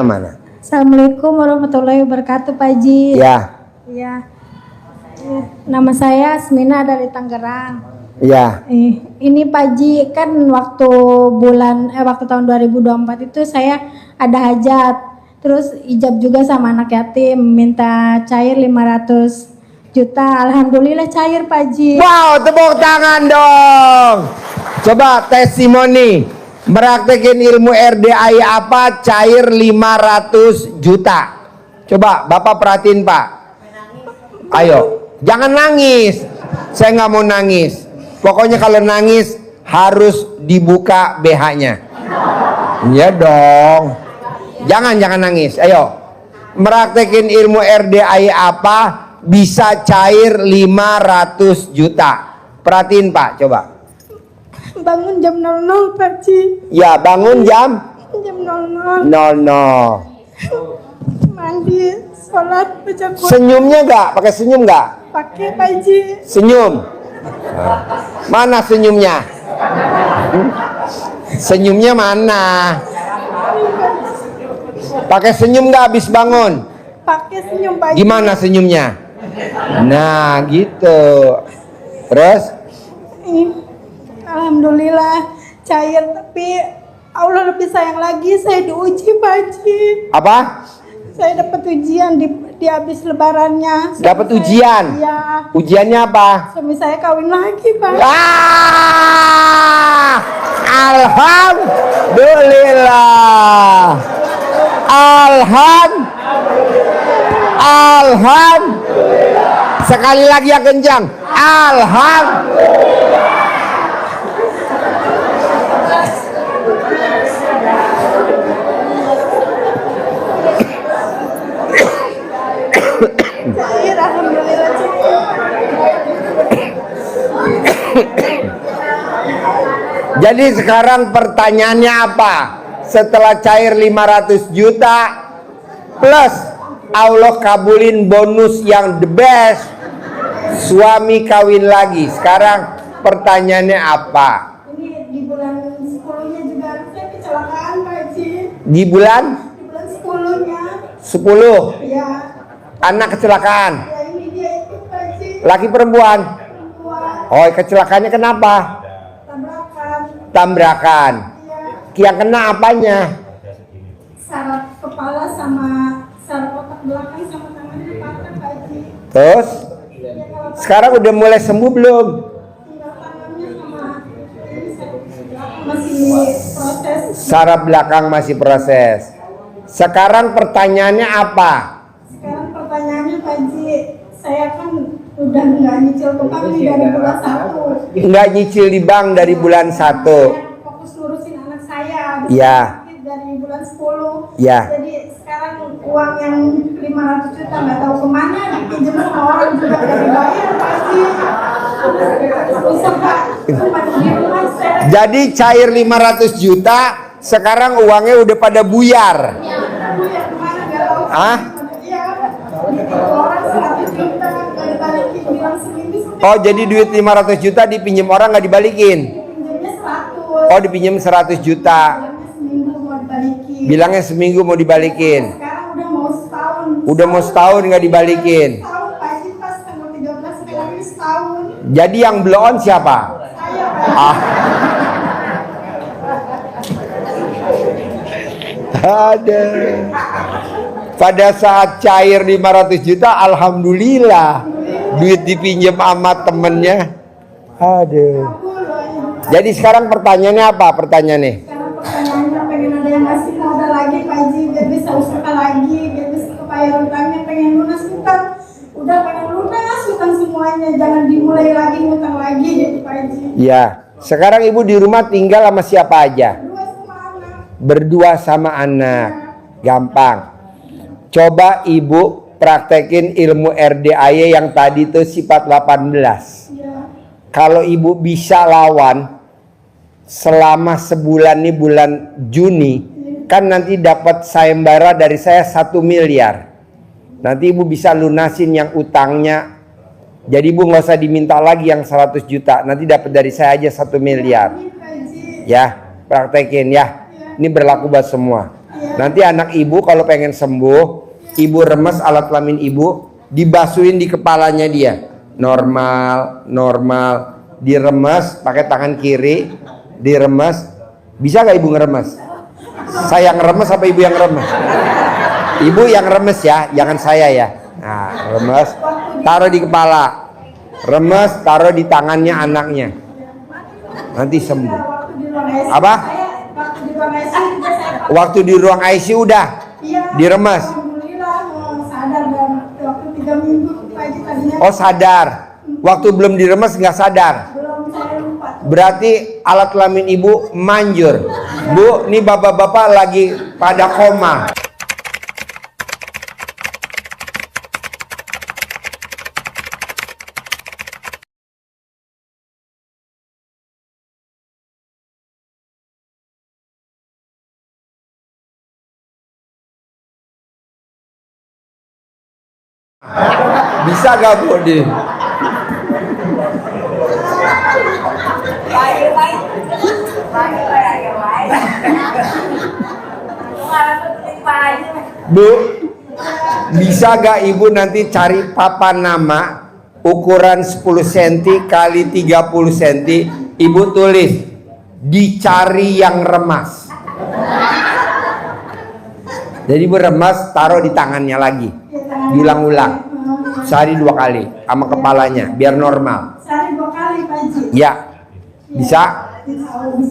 amanah. Assalamualaikum warahmatullahi wabarakatuh, Pak Haji. Ya. Ya. Nama saya Asmina dari Tangerang. Ya. Ini Pak Haji, kan waktu tahun 2024 itu saya ada hajat. Terus ijab juga sama anak yatim, minta cair 500 juta. Alhamdulillah cair, Pak Haji. Wow, tepuk tangan dong. Coba testimoni. Meraktekin ilmu RDAI apa? Cair 500 juta. Coba Bapak perhatiin Pak. Ayo, jangan nangis. Saya nggak mau nangis. Pokoknya kalau nangis harus dibuka BH-nya. Iya dong. Jangan nangis. Ayo. Meraktekin ilmu RDAI apa? Bisa cair 500 juta. Perhatiin Pak, coba. Bangun jam 00, Pak Haji. Ya, bangun jam 00. 00. Mandi, sholat, baca Quran. Senyumnya nggak? Pakai senyum nggak? Pakai, Pak Haji. Senyum. Mana senyumnya? Senyumnya mana? Pakai senyum nggak habis bangun? Pakai senyum, Pak Haji. Gimana senyumnya? Nah, gitu. Terus? Alhamdulillah cair, tapi Allah lebih sayang lagi, saya diuji, Pak Haji. Apa? Saya dapat ujian di habis lebarannya. Dapat ujian? Iya. Ujiannya apa? Suami saya kawin lagi, Pak. Alhamdulillah. Alhamdulillah. Sekali lagi yang kencang. Alhamdulillah. Cair, alhamdulillah cair. Jadi sekarang pertanyaannya apa? Setelah cair 500 juta plus Allah kabulin bonus yang the best, suami kawin lagi. Sekarang pertanyaannya apa? Ini di bulan 10-nya juga saya kecelakaan, Pak Haji. Di bulan 10-nya. 10 Ya. anak kecelakaan. Ya, ini dia itu, Pak Haji. Laki perempuan? Perempuan. Oh, kecelakaannya kenapa? Tabrakan. Tabrakan. Ya. Yang kena apanya? Saraf kepala sama saraf otak belakang sama tangannya patah, Pak Haji. Terus Ya, kalau sekarang udah mulai sembuh belum? tinggal tangannya sama ini saraf belakang masih proses. Saraf belakang masih proses. Sekarang pertanyaannya apa? Sekarang pertanyaannya, Pak Haji, saya kan udah nggak nyicil ke bank nih dari bulan 1. Nggak nyicil di bank dari bulan 1. Saya fokus ngurusin anak saya. Ya. Dari bulan 10. Ya. Jadi sekarang uang yang 500 juta nggak tahu kemana, dipinjam sama orang juga nggak dibayar, Pak Haji. Usaha cuma di rumah saya. Jadi cair 500 juta, sekarang uangnya udah pada buyar. Ya kemana nggak tahu. Hah? Iya. Orang 100 juta nggak dibalikin, bilang seminggu sampai. Oh, jadi duit 500 juta dipinjam orang nggak dibalikin? Pinjamnya 100. Oh, dipinjam 100 juta. Bilangnya seminggu mau dibalikin. Bilangnya seminggu mau dibalikin. Sekarang udah mau setahun. Udah mau setahun nggak dibalikin. Setahun, Pak Haji, pas tanggal 13 sekarang ini setahun. Jadi yang blow on siapa? Saya, Pak. Ada. Pada saat cair 500 juta, alhamdulillah. Duit dipinjam sama temennya. Aduh. Jadi sekarang pertanyaannya apa? Pertanyaannya? Sekarang pertanyaannya pengen ada yang ngasih modal lagi, Pak Haji, biar bisa usaha lagi, biar bisa kebayar utangnya, pengen lunas utang. Udah pengen lunas utang semuanya, jangan dimulai lagi ngutang lagi, jadi Pak Haji. Ya. Sekarang ibu di rumah tinggal sama siapa aja? Dua sama anak. Berdua sama anak. Gampang. Coba ibu praktekin ilmu RDAY yang tadi tuh sifat 18. Ya. Kalau ibu bisa lawan selama sebulan nih, bulan Juni, kan nanti dapat sayembara dari saya 1 miliar. Nanti ibu bisa lunasin yang utangnya. Jadi ibu nggak usah diminta lagi yang 100 juta. Nanti dapat dari saya aja 1 miliar. Ini, Pak Haji. Ya, praktekin ya. Ini berlaku buat semua. Ya. Nanti anak ibu kalau pengen sembuh, ibu remes alat kelamin ibu, dibasuhin di kepalanya dia. Normal, diremes pakai tangan kiri, diremes. Bisa gak ibu ngeremes? Saya ngeremes apa ibu yang ngeremes? Ibu yang remes ya, jangan saya ya. Nah, remes, taruh di kepala. Remes, taruh di tangannya anaknya. Nanti sembuh. Apa? Waktu di ruang ICU udah diremes. Oh sadar. Waktu belum diremes nggak sadar. Berarti alat kelamin ibu manjur. Bu, nih bapak-bapak lagi pada koma. Bisa gak Bu di? Bu, bisa gak ibu nanti cari papan nama ukuran 10 cm kali 30 cm, ibu tulis dicari yang remas. Jadi ibu remas taruh di tangannya lagi, diulang-ulang sehari 2 kali sama kepalanya biar normal. Sehari 2 kali Pak Haji. Ya, bisa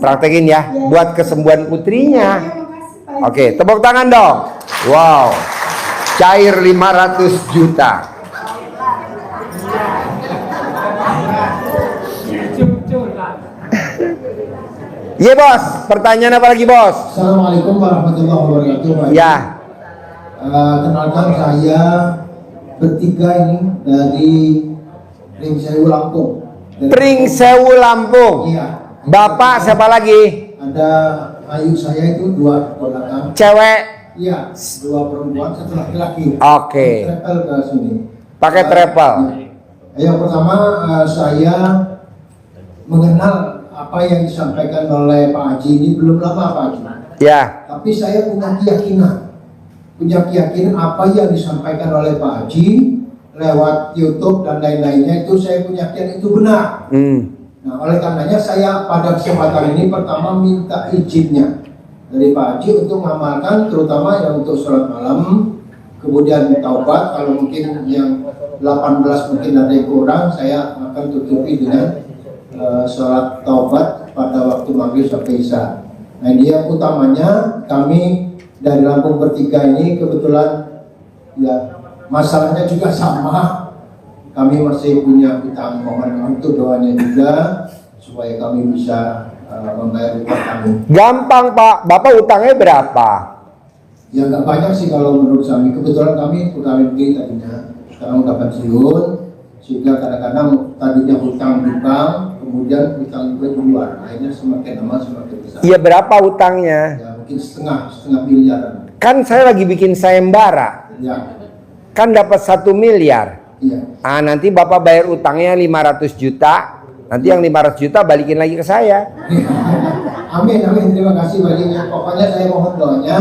praktekin ya buat kesembuhan putrinya. Oke, tepuk tangan dong. Wow, cair 500 juta. Iya bos, pertanyaan apa lagi bos? Assalamualaikum warahmatullahi wabarakatuh. Pak. Ya, Kenalkan saya bertiga ini dari Pringsewu Lampung. Pringsewu Lampung. Iya. Bapak siapa lagi? Ada ayu saya itu 2 keponakan. Cewek. Iya, 2 perempuan, 1 laki-laki. Oke. Travel ke sini. Pakai travel. Yang pertama saya mengenal apa yang disampaikan oleh Pak Haji ini belum lama Pak Haji. Ya. Tapi saya punya keyakinan apa yang disampaikan oleh Pak Haji lewat YouTube dan lain-lainnya itu saya punya keyakinan itu benar. Nah, oleh karenanya saya pada kesempatan ini pertama minta izinnya dari Pak Haji untuk mengamalkan terutama yang untuk sholat malam, kemudian taubat. Kalau mungkin yang 18 mungkin ada yang kurang, saya akan tutupi dengan sholat taubat pada waktu maghrib sampai isya. Nah, dia utamanya kami dari Lampung bertiga ini kebetulan ya masalahnya juga sama. Kami masih punya utang, mohon untuk doanya juga supaya kami bisa membayar utang kami. Gampang Pak, Bapak utangnya berapa? Ya nggak banyak sih kalau menurut kami. Kebetulan kami pegawai negeri tadinya, sekarang udah pensiun, sehingga kadang-kadang tadinya hutang di bank, kemudian hutang juga di luar. Akhirnya semakin lama semakin besar. Iya berapa utangnya? Ya mungkin setengah miliaran. Kan saya lagi bikin sayembara, Ya, kan dapat 1 miliar. iya. Ah nanti Bapak bayar utangnya 500 juta, nanti yang 500 juta balikin lagi ke saya. Amin, amin. Terima kasih banyak. Pokoknya saya mohon doanya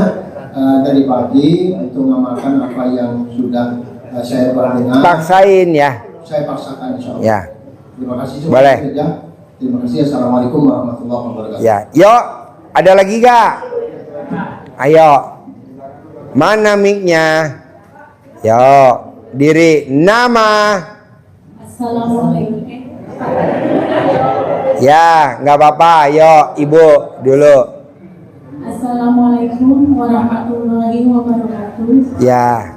dari Pak Haji untuk mengamalkan apa yang sudah saya dengar. Paksain ya. Saya paksakan insya Allah. Ya. Terima kasih. Boleh. Saja. Terima kasih. Assalamualaikum warahmatullahi wabarakatuh. Ya. Yuk, ada lagi gak? Ayo. Mana mic-nya? Yuk, diri. Nama. Assalamualaikum. Ya, nggak apa-apa. Yuk, ibu dulu. Assalamualaikum warahmatullahi wabarakatuh. Ya.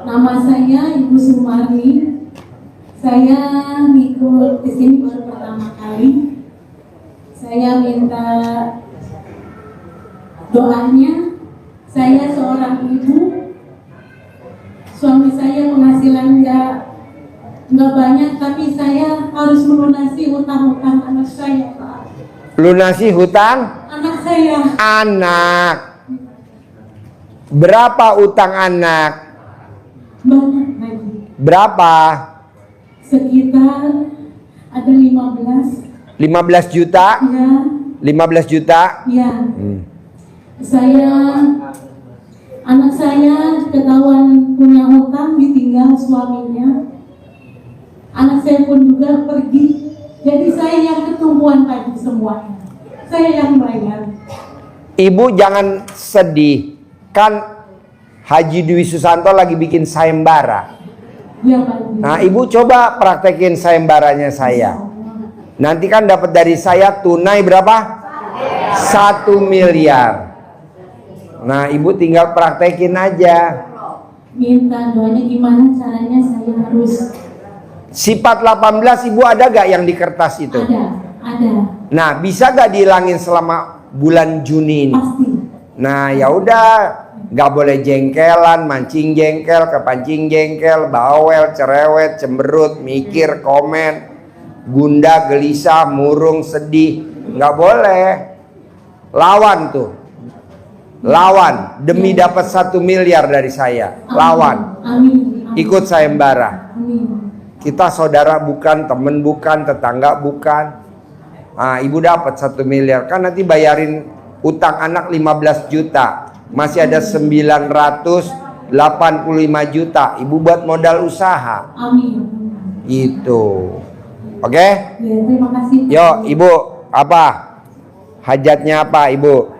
Nama saya Ibu Sumarni. Saya ikut di sini baru pertama kali. Saya minta doanya. Saya seorang ibu. Suami saya penghasilan nggak banyak, tapi saya harus melunasi utang-utang anak saya, Pak. Lunasi hutang Anak saya anak. Berapa utang anak? banyak lagi. Berapa? Sekitar ada 15 juta? ya 15 juta? ya saya Anak saya ketahuan punya hutang, ditinggal suaminya. Anak saya pun juga pergi. Jadi saya yang ketumpuan tadi semuanya. Saya yang bayar. Ibu jangan sedih. Kan Haji Dwi Susanto lagi bikin sayembara. Ya, Pak. Nah, ibu coba praktekin sayembaranya saya. Nanti kan dapat dari saya tunai berapa? 1 miliar. Nah, ibu tinggal praktekin aja. Minta doanya gimana caranya saya harus. Sifat 18 ibu ada gak yang di kertas itu? Ada. Nah, bisa gak dihilangin selama bulan Juni ini? Pasti. Nah, ya udah, nggak boleh jengkelan, mancing jengkel, kepancing jengkel, bawel, cerewet, cemberut, mikir, komen, gundah, gelisah, murung, sedih, nggak boleh. Lawan tuh, lawan demi dapat 1 miliar dari saya, lawan. Amin. Ikut sayembara. Amin. Kita saudara bukan, temen bukan, tetangga bukan. Nah, ibu dapat 1 miliar, kan nanti bayarin utang anak 15 juta. Masih ada 985 juta. Ibu buat modal usaha. Amin. Gitu. Oke? Ya, terima kasih. Yo, ibu, apa? Hajatnya apa, ibu?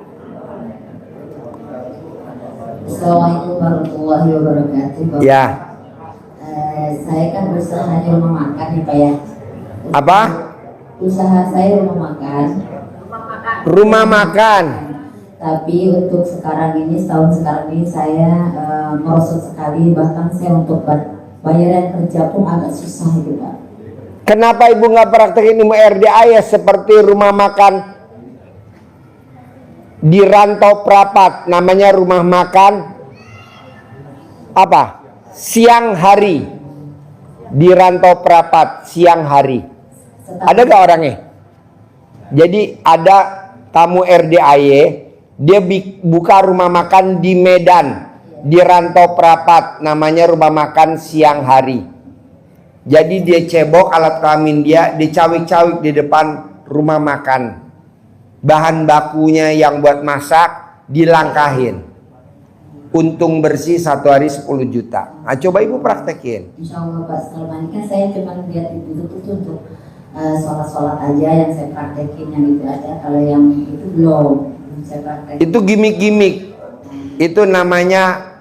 Assalamualaikum warahmatullahi wabarakatuh. Bapak. Ya. Saya kan usaha di rumah makan nih Pak ya. Apa? Usaha saya rumah makan. Rumah makan. Tapi untuk sekarang ini, setahun sekarang ini saya merosot sekali. Bahkan saya untuk bayaran kerja pun agak susah gitu Pak. Kenapa ibu nggak praktekin ilmu RDA ya seperti rumah makan di Rantau Prapat, namanya rumah makan apa? Siang hari di Rantau Prapat, siang hari. Ada gak orangnya? Jadi ada tamu RDAY, dia buka rumah makan di Medan, di Rantau Prapat, namanya rumah makan siang hari. Jadi dia cebok alat kelamin dia, dicawik-cawik di depan rumah makan. Bahan bakunya yang buat masak dilangkahin. Untung bersih 1 hari 10 juta. Nah, coba ibu praktekin. Insya Allah Pak, selama ini kan saya cuma lihat itu untuk sholat-sholat aja yang saya praktekin, yang itu aja. Kalau yang itu belum saya praktekin. Itu gimmick-gimmick. Itu namanya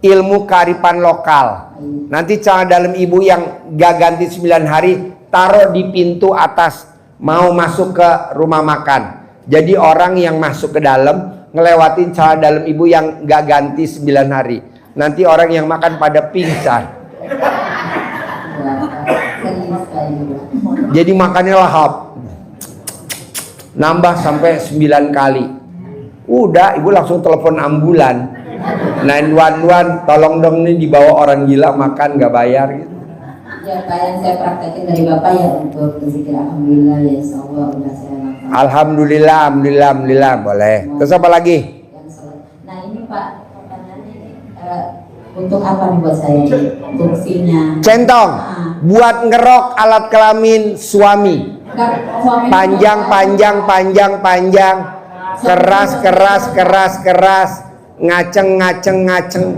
ilmu kearifan lokal. Nanti cara dalam ibu yang gak ganti 9 hari, taruh di pintu atas mau masuk ke rumah makan. Jadi orang yang masuk ke dalam ngelewatin cara dalam ibu yang gak ganti 9 hari. Nanti orang yang makan pada pingsan. Jadi makannya lahap. Nambah sampai 9 kali. Udah, ibu langsung telepon ambulan. 911, tolong dong nih dibawa orang gila makan gak bayar gitu. Ya Pak, yang saya praktekin dari Bapak ya untuk zikir alhamdulillah ya insya Allah udah saya lakukan. Alhamdulillah, boleh. Terus apa lagi? Nah ini Pak, pertanyaannya ini untuk apa nih buat saya ini? Fungsinya? Centong, buat ngerok alat kelamin suami. Panjang, keras, ngaceng.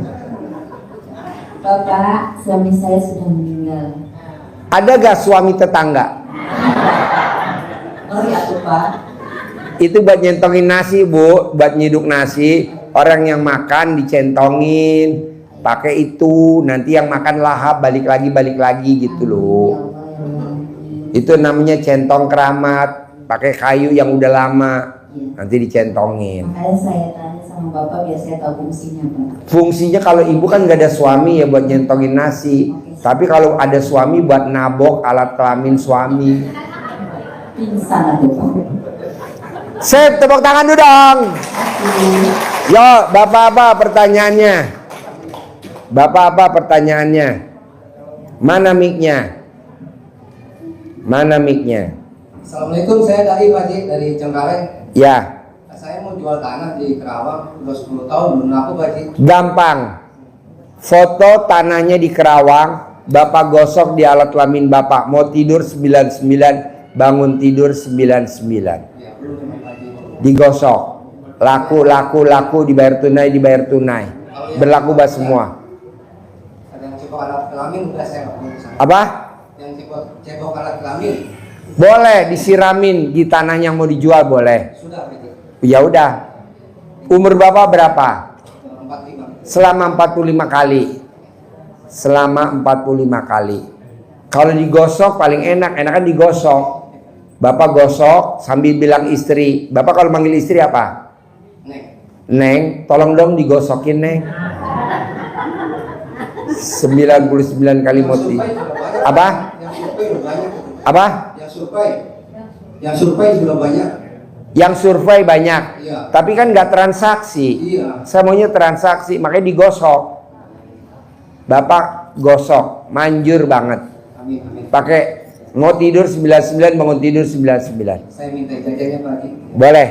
Bapak, suami saya sudah meninggal. Ada gak suami tetangga? Ngeri atuh Pak. Itu buat nyentongin nasi bu, buat nyiduk nasi. Orang yang makan dicentongin, pakai itu. Nanti yang makan lahap balik lagi gitu loh. Itu namanya centong keramat, pakai kayu yang udah lama. Nanti dicentongin. Makanya saya tanya sama Bapak biar saya tahu fungsinya Pak. Fungsinya kalau ibu kan gak ada suami ya buat nyentongin nasi. Tapi kalau ada suami buat nabok alat kelamin suami. Pingsan atuh Pak. Sip, tepuk tangan dulu dong. Yo, Bapak apa pertanyaannya? Mana mic-nya? Assalamualaikum, saya dari Pak Haji, dari Cengkareng. Ya, Saya mau jual tanah di Kerawang, udah 10 tahun, belum laku Pak Haji. gampang. Foto tanahnya di Kerawang, Bapak gosok di alat kelamin Bapak. Mau tidur 99, bangun tidur 99. Ya, belum Pak Haji. Digosok. Laku, dibayar tunai. Kalau Berlaku buat semua. Ada yang cebok alat kelamin udah saya nggak mau kesana. Apa? Yang cebok alat kelamin Boleh disiramin di tanah yang mau dijual boleh. sudah gitu. Ya udah. Umur Bapak berapa? 45. Selama 45 kali. Selama 45 kali. Kalau digosok paling enak, enakan digosok. Bapak gosok sambil bilang istri. Bapak kalau manggil istri apa? Neng. Neng, tolong dong digosokin, Neng. 99 kali moti. Apa? Yang survei udah banyak. Apa? Yang survei sudah banyak. Yang survei banyak. Iya. Tapi kan nggak transaksi. Iya. Saya maunya transaksi, makanya digosok. Bapak gosok, manjur banget. Amin, amin. Pakai mau tidur 99, bangun tidur 99. Saya minta jajannya Pak Haji. Boleh.